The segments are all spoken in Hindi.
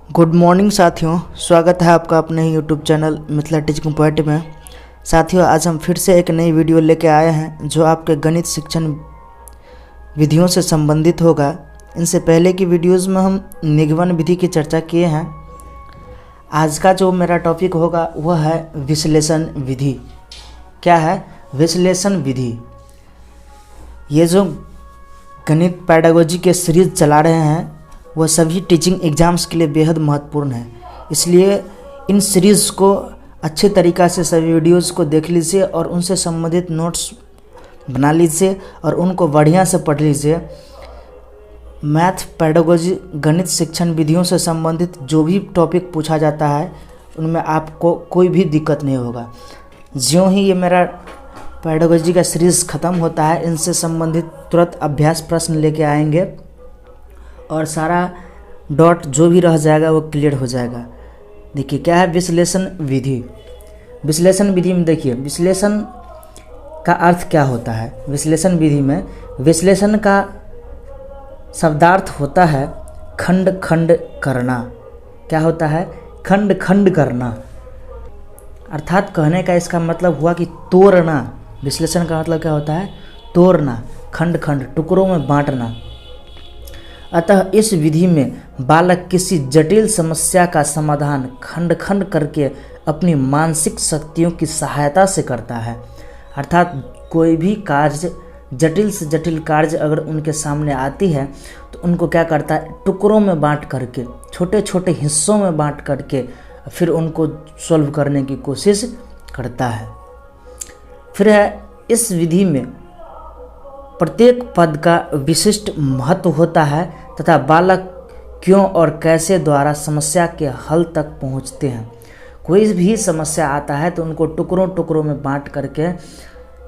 गुड मॉर्निंग साथियों, स्वागत है आपका अपने ही YouTube channel Mithila teaching point में। साथियों, आज हम फिर से एक नई वीडियो लेके आए हैं जो आपके गणित शिक्षण विधियों से संबंधित होगा। इनसे पहले की वीडियोस में हम निगमन विधि की चर्चा किए हैं। आज का जो मेरा टॉपिक होगा वह है विश्लेषण विधि। क्या है विश्लेषण विधि? ये जो गणित पेडागोजी के सीरीज चला रहे हैं वह सभी टीचिंग एग्ज़ाम्स के लिए बेहद महत्वपूर्ण है। इसलिए इन सीरीज़ को अच्छे तरीक़ा से सभी वीडियोस को देख लीजिए और उनसे संबंधित नोट्स बना लीजिए और उनको बढ़िया से पढ़ लीजिए। मैथ पेडागोजी गणित शिक्षण विधियों से संबंधित जो भी टॉपिक पूछा जाता है उनमें आपको कोई भी दिक्कत नहीं होगा। ज्यों ही ये मेरा पेडागोजी का सीरीज़ ख़त्म होता है, इनसे संबंधित तुरंत अभ्यास प्रश्न लेके आएंगे और सारा डॉट जो भी रह जाएगा वो क्लियर हो जाएगा। देखिए क्या है विश्लेषण विधि। विश्लेषण विधि में देखिए विश्लेषण का अर्थ क्या होता है। विश्लेषण विधि में विश्लेषण का शब्दार्थ होता है खंड खंड करना। क्या होता है? खंड खंड करना। अर्थात कहने का इसका मतलब हुआ कि तोड़ना। विश्लेषण का मतलब क्या होता है? तोड़ना, खंड खंड, टुकड़ों में बांटना। अतः इस विधि में बालक किसी जटिल समस्या का समाधान खंड खंड करके अपनी मानसिक शक्तियों की सहायता से करता है। अर्थात कोई भी कार्य, जटिल से जटिल कार्य अगर उनके सामने आती है तो उनको क्या करता है? टुकड़ों में बांट करके, छोटे छोटे हिस्सों में बांट करके फिर उनको सॉल्व करने की कोशिश करता है। फिर है इस विधि में प्रत्येक पद का विशिष्ट महत्व होता है तथा बालक क्यों और कैसे द्वारा समस्या के हल तक पहुंचते हैं। कोई भी समस्या आता है तो उनको टुकड़ों टुकड़ों में बांट करके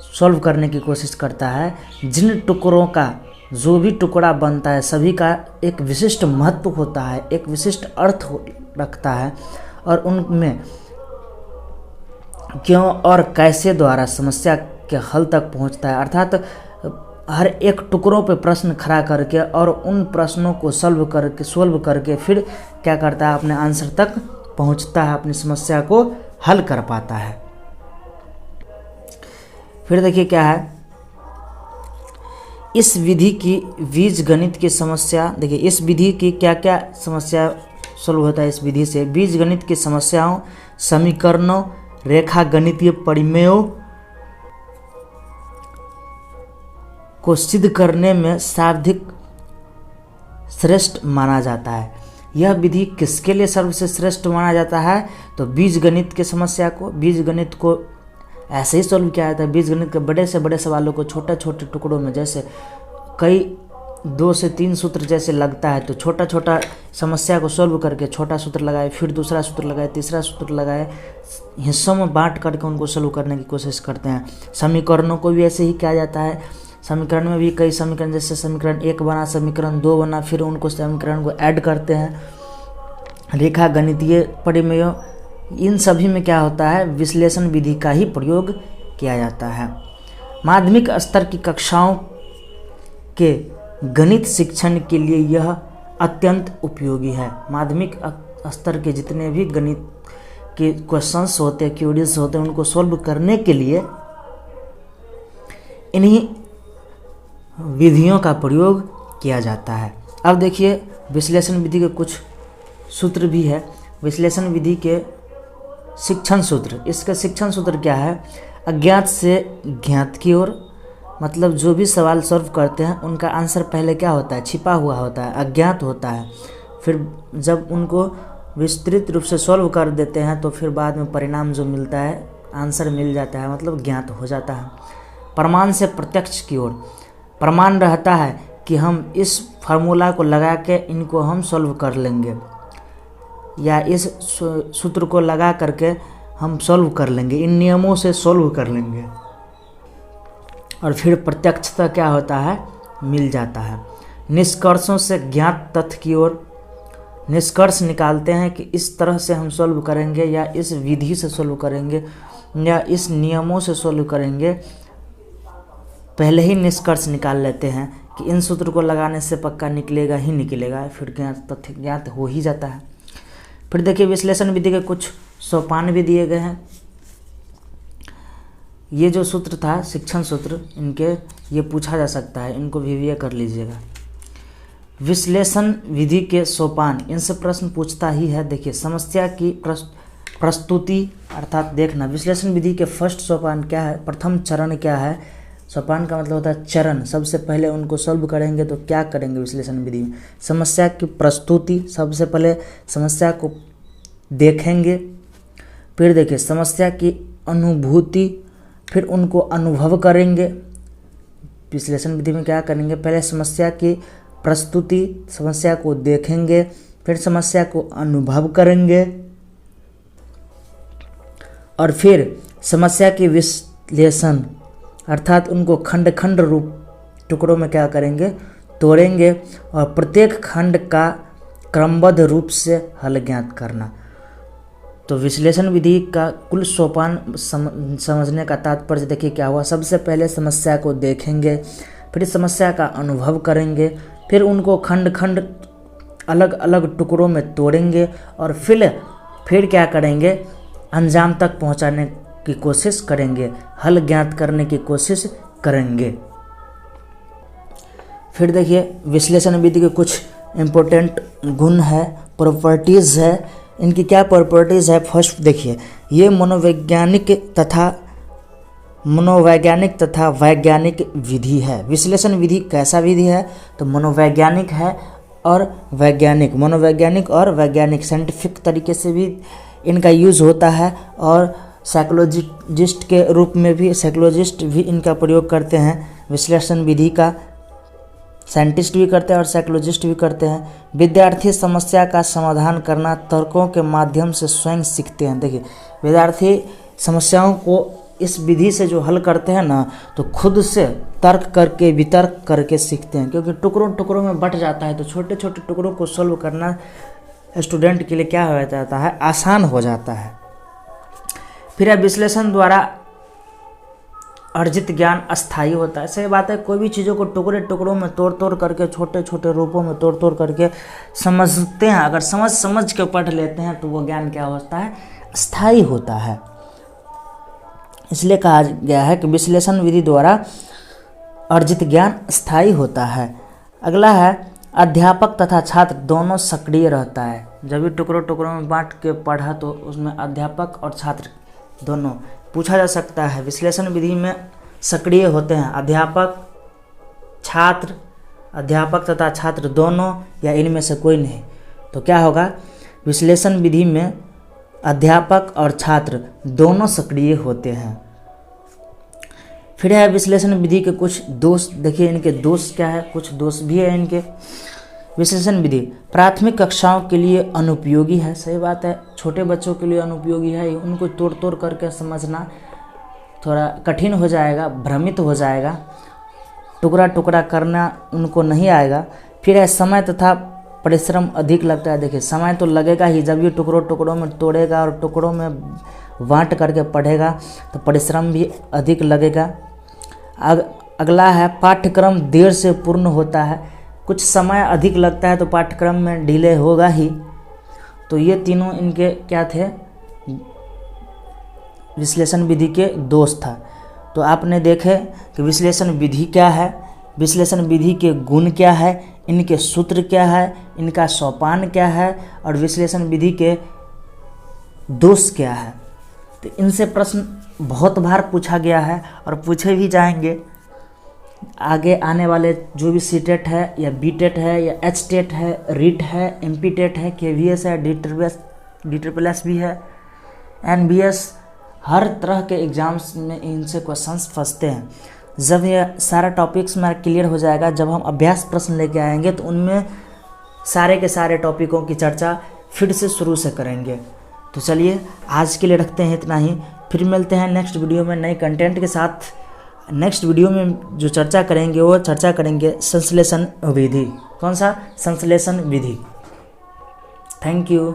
सॉल्व करने की कोशिश करता है। जिन टुकड़ों का जो भी टुकड़ा बनता है सभी का एक विशिष्ट महत्व होता है, एक विशिष्ट अर्थ रखता है और उनमें क्यों और कैसे द्वारा समस्या के हल तक पहुंचता है। अर्थात हर एक टुकड़ों पे प्रश्न खड़ा करके और उन प्रश्नों को सॉल्व करके फिर क्या करता है? अपने आंसर तक पहुंचता है, अपनी समस्या को हल कर पाता है। फिर देखिए क्या है इस विधि की बीजगणित की समस्या। देखिए इस विधि की क्या क्या समस्या सॉल्व होता है इस विधि से। बीजगणित की समस्याओं, समीकरणों, रेखा गणितीय परिमेयों को सिद्ध करने में सर्वाधिक श्रेष्ठ माना जाता है। यह विधि किसके लिए सबसे श्रेष्ठ माना जाता है? तो बीजगणित की समस्या को, बीजगणित को ऐसे ही सॉल्व किया जाता है। बीजगणित के बड़े से बड़े सवालों को छोटे छोटे टुकड़ों में, जैसे कई 2 से 3 सूत्र जैसे लगता है तो छोटा छोटा समस्या को सॉल्व करके छोटा सूत्र लगाए, फिर दूसरा सूत्र लगाए, तीसरा सूत्र लगाए, हिस्सों में बांट करके उनको सॉल्व करने की कोशिश करते हैं। समीकरणों को भी ऐसे ही किया जाता है। समीकरण में भी कई समीकरण, जैसे समीकरण 1 बना, समीकरण 2 बना, फिर उनको समीकरण को ऐड करते हैं। रेखा गणितीय परिमेय, इन सभी में क्या होता है? विश्लेषण विधि का ही प्रयोग किया जाता है। माध्यमिक स्तर की कक्षाओं के गणित शिक्षण के लिए यह अत्यंत उपयोगी है। माध्यमिक स्तर के जितने भी गणित के क्वेश्चंस होते हैं, क्वेरीज होते हैं, उनको सॉल्व करने के लिए इन्हीं विधियों का प्रयोग किया जाता है। अब देखिए विश्लेषण विधि के कुछ सूत्र भी है। विश्लेषण विधि के शिक्षण सूत्र, इसका शिक्षण सूत्र क्या है? अज्ञात से ज्ञात की ओर, मतलब जो भी सवाल सॉल्व करते हैं उनका आंसर पहले क्या होता है? छिपा हुआ होता है, अज्ञात होता है। फिर जब उनको विस्तृत रूप से सॉल्व कर देते हैं तो फिर बाद में परिणाम जो मिलता है, आंसर मिल जाता है, मतलब ज्ञात हो जाता है। प्रमाण से प्रत्यक्ष की ओर, प्रमाण रहता है कि हम इस फार्मूला को लगा के इनको हम सॉल्व कर लेंगे या इस सूत्र को लगा करके हम सॉल्व कर लेंगे, इन नियमों से सॉल्व कर लेंगे। और फिर प्रत्यक्षता क्या होता है? मिल जाता है। निष्कर्षों से ज्ञात तथ्य की ओर, निष्कर्ष निकालते हैं कि इस तरह से हम सॉल्व करेंगे या इस विधि से सॉल्व करेंगे या इस नियमों से सॉल्व करेंगे। पहले ही निष्कर्ष निकाल लेते हैं कि इन सूत्र को लगाने से पक्का निकलेगा ही निकलेगा, फिर ज्ञात तथ्य ज्ञात हो ही जाता है। फिर देखिए विश्लेषण विधि के कुछ सोपान भी दिए गए हैं। ये जो सूत्र था शिक्षण सूत्र, इनके ये पूछा जा सकता है, इनको भी कर लीजिएगा। विश्लेषण विधि के सोपान, इनसे प्रश्न पूछता ही है। देखिए समस्या की प्रस्तुति अर्थात देखना, विश्लेषण विधि के फर्स्ट सोपान क्या है, प्रथम चरण क्या है। सोपान का मतलब होता है चरण, सबसे पहले उनको सॉल्व करेंगे तो क्या करेंगे विश्लेषण विधि में। समस्या की प्रस्तुति, सबसे पहले समस्या को देखेंगे, फिर देखिए समस्या की अनुभूति, फिर उनको अनुभव करेंगे। विश्लेषण विधि में क्या करेंगे, पहले समस्या की प्रस्तुति, समस्या को देखेंगे, फिर समस्या को अनुभव करेंगे और फिर समस्या की विश्लेषण अर्थात उनको खंड खंड रूप टुकड़ों में क्या करेंगे, तोड़ेंगे और प्रत्येक खंड का क्रमबद्ध रूप से हल ज्ञात करना। तो विश्लेषण विधि का कुल सोपान समझने का तात्पर्य देखिए क्या हुआ। सबसे पहले समस्या को देखेंगे, फिर समस्या का अनुभव करेंगे, फिर उनको खंड खंड अलग अलग टुकड़ों में तोड़ेंगे और फिर क्या करेंगे, अंजाम तक पहुंचाने की कोशिश करेंगे, हल ज्ञात करने की कोशिश करेंगे। फिर देखिए विश्लेषण विधि के कुछ इम्पोर्टेंट गुण है, प्रॉपर्टीज़ है। इनकी क्या प्रॉपर्टीज़ है, फर्स्ट देखिए, ये मनोवैज्ञानिक तथा वैज्ञानिक विधि है। विश्लेषण विधि कैसा विधि है, तो मनोवैज्ञानिक है और वैज्ञानिक, मनोवैज्ञानिक और वैज्ञानिक साइंटिफिक तरीके से भी इनका यूज़ होता है और साइकोलॉजिस्ट के रूप में भी, साइकोलॉजिस्ट भी इनका प्रयोग करते हैं। विश्लेषण विधि का साइंटिस्ट भी करते हैं और साइकोलॉजिस्ट भी करते हैं। विद्यार्थी समस्या का समाधान करना तर्कों के माध्यम से स्वयं सीखते हैं। देखिए विद्यार्थी समस्याओं को इस विधि से जो हल करते हैं ना, तो खुद से तर्क करके वितर्क करके सीखते हैं, क्योंकि टुकड़ों टुकड़ों में बट जाता है तो छोटे छोटे टुकड़ों को सॉल्व करना स्टूडेंट के लिए क्या हो जाता है, आसान हो जाता है। फिर विश्लेषण द्वारा अर्जित ज्ञान अस्थायी होता है। सही बात है, कोई भी चीज़ों को टुकड़े टुकड़ों में तोड़ तोड़ करके, छोटे छोटे रूपों में तोड़ तोड़ करके समझते हैं, अगर समझ के पढ़ लेते हैं तो वो ज्ञान क्या होता है, अस्थायी होता है। इसलिए कहा गया है कि विश्लेषण विधि द्वारा अर्जित ज्ञान स्थायी होता है। अगला है अध्यापक तथा छात्र दोनों सक्रिय रहता है। जब भी टुकड़ों टुकड़ों में बांट के पढ़ा तो उसमें अध्यापक और छात्र दोनों पूछा जा सकता है। विश्लेषण विधि में सक्रिय होते हैं अध्यापक तथा छात्र दोनों या इनमें से कोई नहीं। तो क्या होगा, विश्लेषण विधि में अध्यापक और छात्र दोनों सक्रिय होते हैं। फिर है विश्लेषण विधि के कुछ दोष। देखिए इनके दोष क्या है, कुछ दोष भी है इनके। विश्लेषण विधि प्राथमिक कक्षाओं के लिए अनुपयोगी है। सही बात है, छोटे बच्चों के लिए अनुपयोगी है। उनको तोड़ तोड़ करके समझना थोड़ा कठिन हो जाएगा, भ्रमित हो जाएगा, टुकड़ा टुकड़ा करना उनको नहीं आएगा। फिर है समय तथा परिश्रम अधिक लगता है। देखिए समय तो लगेगा ही, जब ये टुकड़ों टुकड़ों में तोड़ेगा और टुकड़ों में बांट करके पढ़ेगा तो परिश्रम भी अधिक लगेगा। अगला है पाठ्यक्रम देर से पूर्ण होता है। कुछ समय अधिक लगता है तो पाठ्यक्रम में डिले होगा ही। तो ये तीनों इनके क्या थे, विश्लेषण विधि के दोष था। तो आपने देखे कि विश्लेषण विधि क्या है, विश्लेषण विधि के गुण क्या है, इनके सूत्र क्या है, इनका सोपान क्या है और विश्लेषण विधि के दोष क्या है। तो इनसे प्रश्न बहुत बार पूछा गया है और पूछे भी जाएंगे। आगे आने वाले जो भी सीटेट है या बीटेट है या एचटेट है, रीट है, एमपीटेट है, केवीएस है, डीट्रिपल भी है, एनबीएस, हर तरह के एग्ज़ाम्स में इनसे क्वेश्चंस फंसते हैं। जब ये सारा टॉपिक्स में क्लियर हो जाएगा, जब हम अभ्यास प्रश्न लेके आएंगे तो उनमें सारे के सारे टॉपिकों की चर्चा फिर से शुरू से करेंगे। तो चलिए आज के लिए रखते हैं इतना ही, फिर मिलते हैं नेक्स्ट वीडियो में नए कंटेंट के साथ। नेक्स्ट वीडियो में जो चर्चा करेंगे वो चर्चा करेंगे संश्लेषण विधि। कौन सा? संश्लेषण विधि। Thank you.